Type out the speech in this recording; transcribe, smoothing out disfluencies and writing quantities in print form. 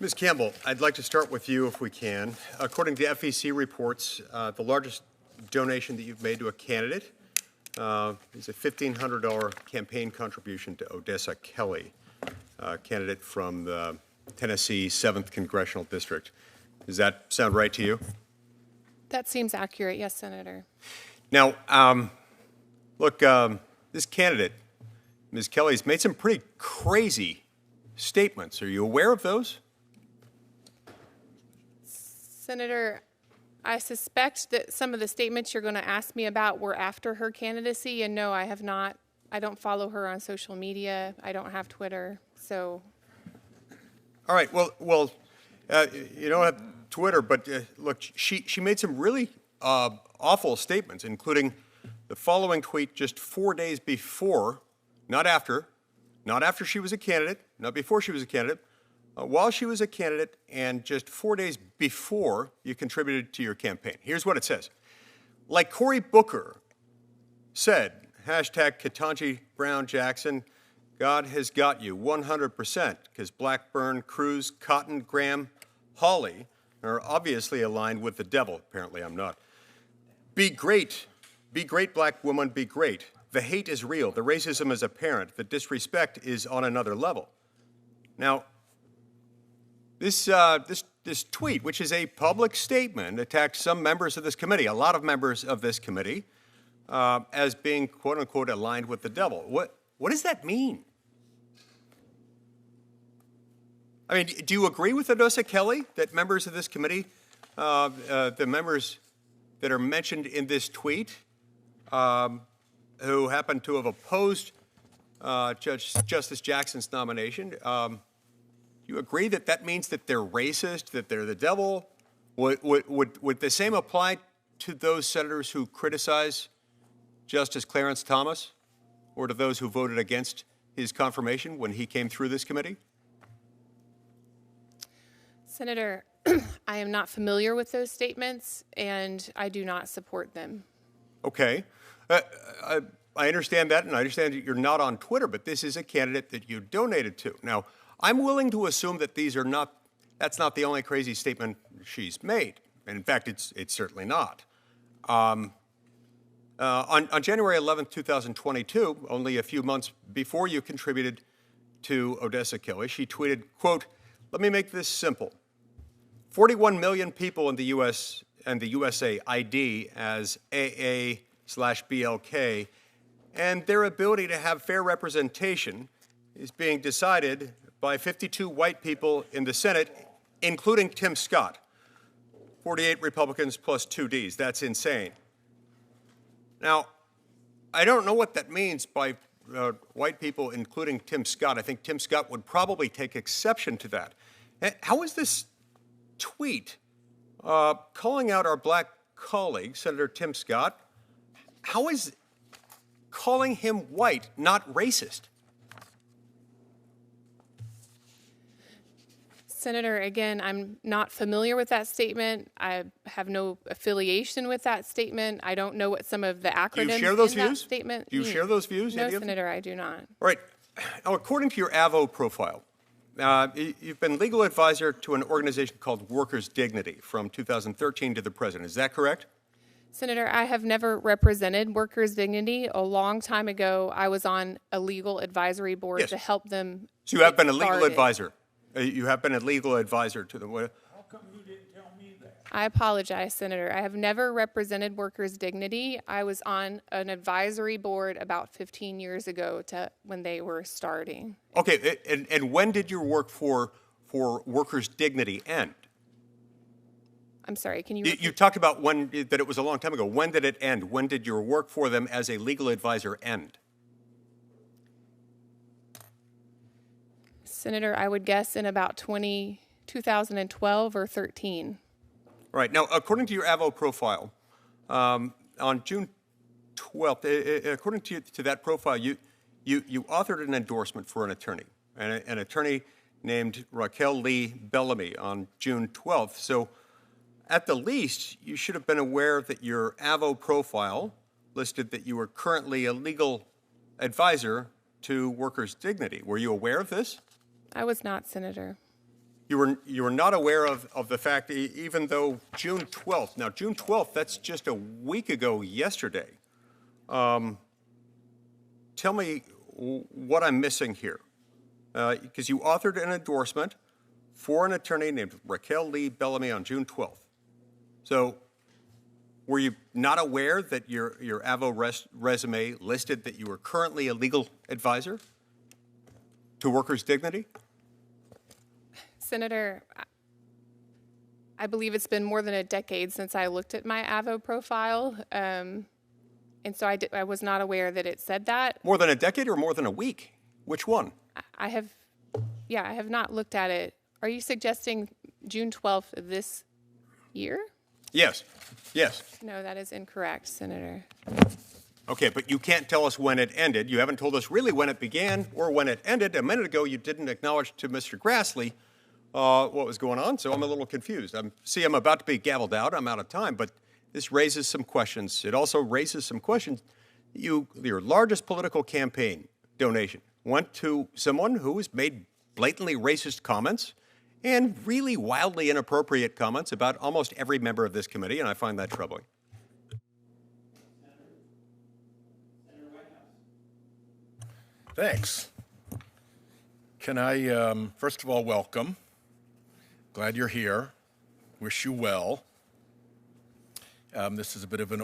Ms. Campbell, I'd like to start with you if we can. According to FEC reports, the largest donation that you've made to a candidate is a $1,500 campaign contribution to Odessa Kelly, a candidate from the Tennessee 7th Congressional District. Does that sound right to you? That seems accurate, yes, Senator. Now, look, this candidate, Ms. Kelly's made some pretty crazy statements. Are you aware of those? Senator, I suspect that some of the statements you're going to ask me about were after her candidacy, and no, I have not. I don't follow her on social media. I don't have Twitter, so. All right, well, you don't have Twitter, but look, she made some really awful statements, including the following tweet just 4 days before, not after she was a candidate, not before she was a candidate, while she was a candidate and just 4 days before you contributed to your campaign. Here's what it says. Like Cory Booker said, hashtag Ketanji Brown Jackson, God has got you 100%, because Blackburn, Cruz, Cotton, Graham, Hawley are obviously aligned with the devil. Apparently I'm not. Be great, black woman, be great. The hate is real, the racism is apparent, the disrespect is on another level. Now, this tweet, which is a public statement, attacked some members of this committee, a lot of members of this committee, as being, quote unquote, aligned with the devil. What does that mean? I mean, do you agree with Odessa Kelly that members of this committee, the members that are mentioned in this tweet, who happen to have opposed Justice Jackson's nomination, you agree that that means that they're racist, that they're the devil? Would the same apply to those senators who criticize Justice Clarence Thomas, or to those who voted against his confirmation when he came through this committee? Senator, I am not familiar with those statements, and I do not support them. Okay. I understand that, and I understand that you're not on Twitter, but this is a candidate that you donated to. Now, I'm willing to assume that that's not the only crazy statement she's made. And in fact, it's certainly not. On January 11th, 2022, only a few months before you contributed to Odessa Kelly, she tweeted, quote, "Let me make this simple. 41 million people in the U.S. and the USA ID as AA/BLK, and their ability to have fair representation is being decided by 52 white people in the Senate, including Tim Scott. 48 Republicans plus 2 Ds. That's insane." Now, I don't know what that means by white people, including Tim Scott. I think Tim Scott would probably take exception to that. How is this tweet calling out our black colleague, Senator Tim Scott, how is calling him white not racist? Senator, again, I'm not familiar with that statement. I have no affiliation with that statement. I don't know what some of the acronyms in that statement Do you share those views? No, Senator, I do not. All right. Now, according to your AVO profile, you've been legal advisor to an organization called Workers' Dignity from 2013 to the president. Is that correct? Senator, I have never represented Workers' Dignity. A long time ago, I was on a legal advisory board to help them. So you have been a legal advisor. You have been a legal advisor to them. How come you didn't tell me that? I apologize, Senator. I have never represented Workers' Dignity. I was on an advisory board about 15 years ago when they were starting. Okay, and when did your work for Workers' Dignity end? I'm sorry, can you repeat? You talked about that it was a long time ago. When did it end? When did your work for them as a legal advisor end? Senator, I would guess in about 2012 or 13. All right. Now, according to your AVO profile, on June 12th, according to that profile, you authored an endorsement for an attorney named Raquel Lee Bellamy on June 12th. So, at the least, you should have been aware that your AVO profile listed that you were currently a legal advisor to Workers' Dignity. Were you aware of this? I was not, Senator. you were not aware of the fact, even though June 12th, now June 12th, that's just a week ago yesterday. Tell me what I'm missing here. Because you authored an endorsement for an attorney named Raquel Lee Bellamy on June 12th. So were you not aware that your Avo resume listed that you were currently a legal advisor to Workers' Dignity? Senator, I believe it's been more than a decade since I looked at my Avo profile, and so I was not aware that it said that. More than a decade or more than a week? Which one? I have not looked at it. Are you suggesting June 12th of this year? Yes. Yes. No, that is incorrect, Senator. Okay, but you can't tell us when it ended. You haven't told us really when it began or when it ended. A minute ago, you didn't acknowledge to Mr. Grassley what was going on, so I'm a little confused. I'm about to be gavelled out. I'm out of time, but this raises some questions. It also raises some questions. Your largest political campaign donation went to someone who has made blatantly racist comments and really wildly inappropriate comments about almost every member of this committee, and I find that troubling. Thanks. Can I, first of all, welcome. Glad you're here. Wish you well. This is a bit of an